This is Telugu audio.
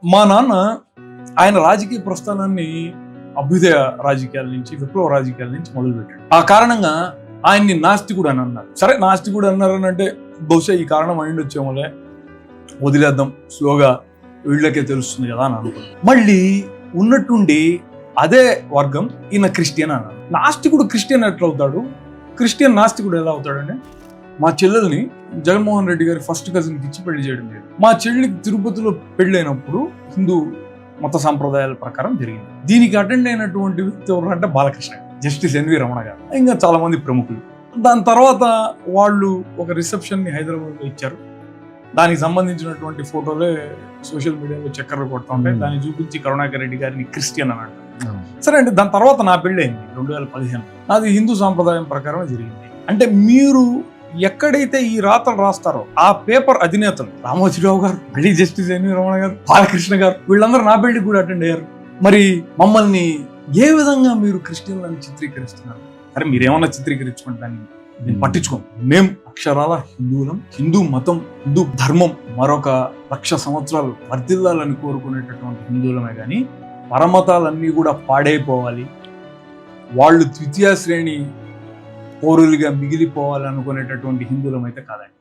మా నాన్న ఆయన రాజకీయ ప్రస్థానాన్ని అభ్యుదయ రాజకీయాల నుంచి, విప్లవ రాజకీయాల నుంచి మొదలుపెట్టాడు. ఆ కారణంగా ఆయన్ని నాస్తికుడు అని అన్నారు. సరే, నాస్తికుడు అన్నారని అంటే బహుశా ఈ కారణం అయిండి వచ్చేమోలే, వదిలేద్దాం, స్లోగా వీళ్ళకే తెలుస్తుంది కదా అని అనుకున్నాను. మళ్ళీ ఉన్నట్టుండి అదే వర్గం ఈయన క్రిస్టియన్ అన్నారు. నాస్తికుడు క్రిస్టియన్ ఎట్లా అవుతాడు, క్రిస్టియన్ నాస్తికుడు ఎలా అవుతాడని, మా చెల్లెల్ని జగన్మోహన్ రెడ్డి గారి ఫస్ట్ కజిన్కి ఇచ్చి పెళ్లి చేయడం లేదు. మా చెల్లికి తిరుపతిలో పెళ్ళైనప్పుడు హిందూ మత సాంప్రదాయాల ప్రకారం జరిగింది. దీనికి అటెండ్ అయినటువంటి వ్యక్తి ఎవరంటే బాలకృష్ణ గారు, జస్టిస్ ఎన్వి రమణ గారు, ఇంకా చాలా మంది ప్రముఖులు. దాని తర్వాత వాళ్ళు ఒక రిసెప్షన్ని హైదరాబాద్లో ఇచ్చారు. దానికి సంబంధించినటువంటి ఫోటోలే సోషల్ మీడియాలో చక్కర్లు కొడతా ఉంటాయి. దాన్ని చూపించి కరుణాకర్ రెడ్డి గారిని క్రిస్టియన్ అని అంటారు. సరే అంటే దాని తర్వాత నా పెళ్ళి అయింది 2015. అది హిందూ సాంప్రదాయం ప్రకారం జరిగింది. అంటే మీరు ఎక్కడైతే ఈ రాతలు రాస్తారో ఆ పేపర్ అధినేతలు రామోజీరావు గారు, మళ్ళీ జస్టిస్ ఎన్వి రమణ గారు, బాలకృష్ణ గారు, వీళ్ళందరూ నా పెళ్లికి కూడా అటెండ్ అయ్యారు. మరి మమ్మల్ని ఏ విధంగా మీరు క్రిస్టియన్లను చిత్రీకరిస్తున్నారు? సరే, మీరేమన్నా చిత్రీకరించుకోండి, దాన్ని నేను పట్టించుకోను. మేము అక్షరాల హిందువులం, హిందూ మతం, హిందూ ధర్మం మరొక 1,00,000 సంవత్సరాలు వర్ధిల్లాలని కోరుకునేటటువంటి హిందువులమే కానీ పరమతాలన్నీ కూడా పాడైపోవాలి, వాళ్ళు ద్వితీయ శ్రేణి పౌరులుగా మిగిలిపోవాలనుకునేటటువంటి హిందువులం అయితే కాదండి.